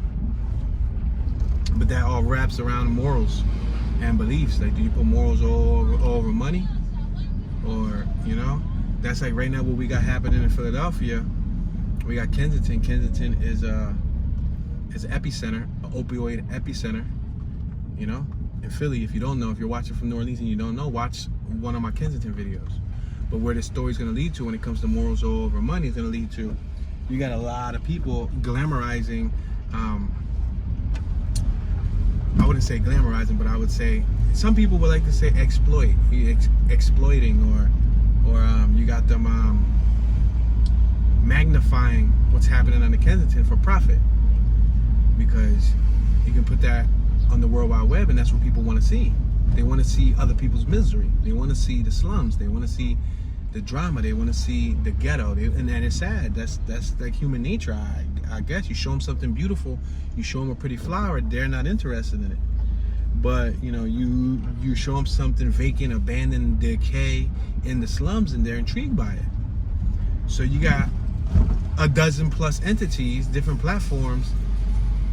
S1: But that all wraps around morals and beliefs. Like, do you put morals all over money? Or, you know? That's like right now what we got happening in Philadelphia. We got Kensington. Kensington is an epicenter, an opioid epicenter. You know, in Philly, if you don't know, if you're watching from New Orleans and you don't know, watch one of my Kensington videos. But where this story's gonna lead to when it comes to morals over money is gonna lead to, you got a lot of people glamorizing, I wouldn't say glamorizing, but I would say, some people would like to say exploiting, or you got them magnifying what's happening on the Kensington for profit. Because you can put that on the World Wide Web, and that's what people want to see. They want to see other people's misery. They want to see the slums. They want to see the drama. They want to see the ghetto. And it's sad. That's like human nature. I guess you show them something beautiful, you show them a pretty flower, they're not interested in it. But you know, you show them something vacant, abandoned, decay in the slums, and they're intrigued by it. So you got a dozen plus entities, different platforms,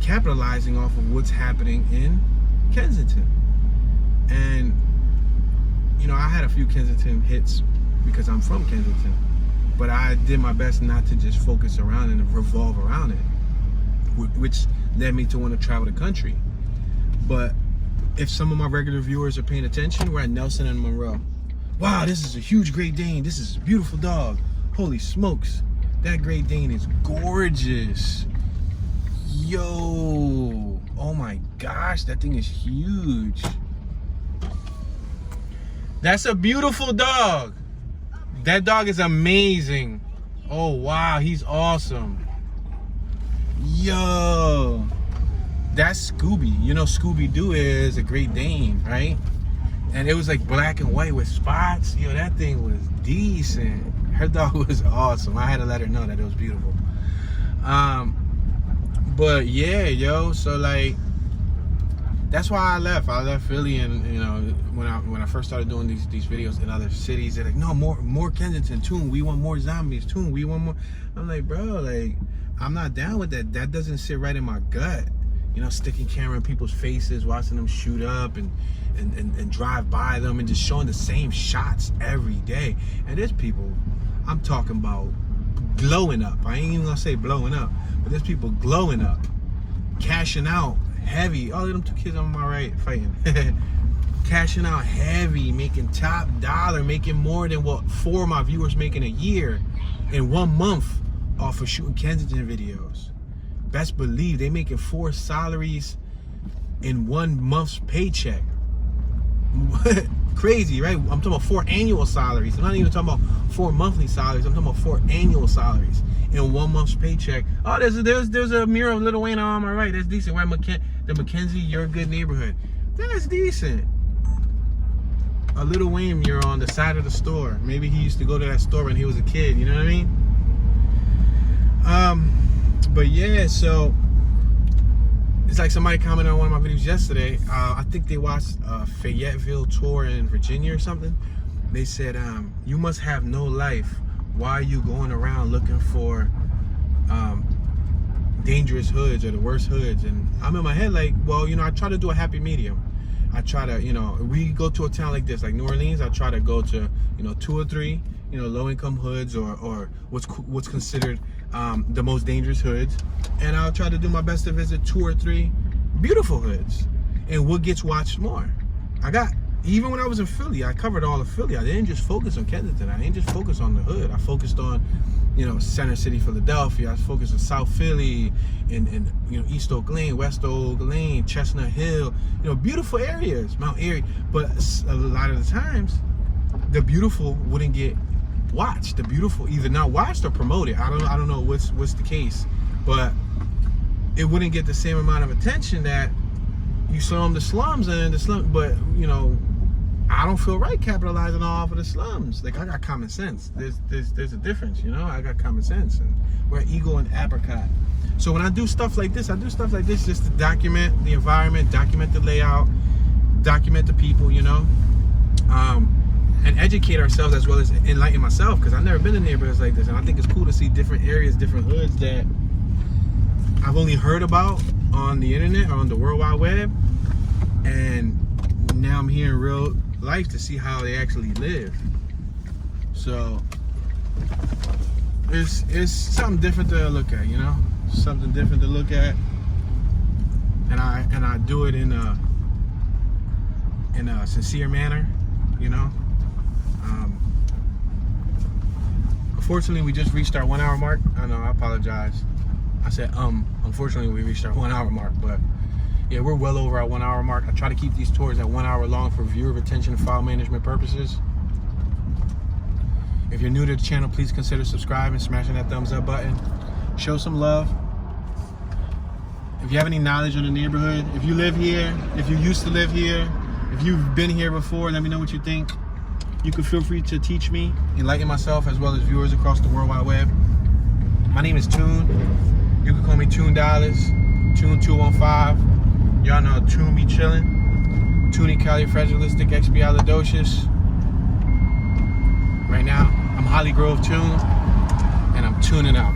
S1: capitalizing off of what's happening in Kensington. And you know, I had a few Kensington hits because I'm from Kensington, but I did my best not to just focus around and revolve around it, which led me to want to travel the country. But if some of my regular viewers are paying attention, we're at Nelson and Monroe. Wow, this is a huge Great Dane. This is a beautiful dog. Holy smokes, that Great Dane is gorgeous. Yo, oh my gosh, that thing is huge. That's a beautiful dog. That dog is amazing. Oh wow, he's awesome. Yo, that's Scooby. You know, Scooby-Doo is a Great Dane, right? And it was like black and white with spots. Yo, that thing was decent. Her dog was awesome. I had to let her know that it was beautiful. But yeah, yo, so like, that's why I left. I left Philly, and you know, when I first started doing these videos in other cities, they're like, no, more Kensington, Toon, we want more zombies, Toon, we want more. I'm like, bro, like, I'm not down with that. That doesn't sit right in my gut. You know, sticking camera in people's faces, watching them shoot up and drive by them, and just showing the same shots every day. And there's people, I'm talking about glowing up. I ain't even gonna say blowing up, but there's people glowing up, cashing out heavy. Oh, them two kids on my right fighting. Cashing out heavy, making top dollar, making more than what 4 of my viewers make in a year in 1 month off of shooting Kensington videos. Best believe they making 4 salaries in 1 month's paycheck. Crazy, right? I'm talking about 4 annual salaries. I'm not even talking about 4 monthly salaries. I'm talking about 4 annual salaries in 1 month's paycheck. Oh, there's a mural of Lil Wayne on my right. That's decent. Right, the Mackenzie, Your Good Neighborhood. That's decent. A Lil Wayne mural on the side of the store. Maybe he used to go to that store when he was a kid. You know what I mean? But yeah, so it's like somebody commented on one of my videos yesterday. I think they watched a Fayetteville tour in Virginia or something. They said, you must have no life. Why are you going around looking for dangerous hoods or the worst hoods? And I'm in my head like, well, you know, I try to do a happy medium. I try to, you know, we go to a town like this, like New Orleans, I try to go to, you know, 2 or 3, you know, low-income hoods or what's considered the most dangerous hoods. And I'll try to do my best to visit 2 or 3 beautiful hoods. And what gets watched more? Even when I was in Philly, I covered all of Philly. I didn't just focus on Kensington. I didn't just focus on the hood. I focused on Center City, Philadelphia. I focus on South Philly and East Oak Lane, West Oak Lane, Chestnut Hill. Beautiful areas, Mount Airy. But a lot of the times, the beautiful wouldn't get watched. The beautiful either not watched or promoted. I don't know what's the case, but it wouldn't get the same amount of attention that you saw in the slums and the slum. But I don't feel right capitalizing off of the slums. Like, I got common sense. There's a difference, I got common sense, and we're ego and apricot. So when I do stuff like this, just to document the environment, document the layout, document the people, and educate ourselves as well as enlighten myself, because I've never been in neighborhoods like this, and I think it's cool to see different areas, different hoods that I've only heard about on the internet or on the World Wide Web, and now I'm here in real life to see how they actually live. So it's something different to look at, something different to look at, and I do it in a sincere manner, Unfortunately, we just reached our 1 hour mark. I know, I apologize. I said unfortunately we reached our 1 hour mark, but yeah, we're well over our 1 hour mark. I try to keep these tours at 1 hour long for viewer retention and file management purposes. If you're new to the channel, please consider subscribing, smashing that thumbs up button. Show some love. If you have any knowledge on the neighborhood, if you live here, if you used to live here, if you've been here before, let me know what you think. You can feel free to teach me, enlighten myself, as well as viewers across the World Wide Web. My name is Tune. You can call me Tune Dollars, Tune 215. Y'all know Tune be chillin'. Tune califragilistic expialidocious. Right now, I'm Hollygrove Tune, and I'm tuning out.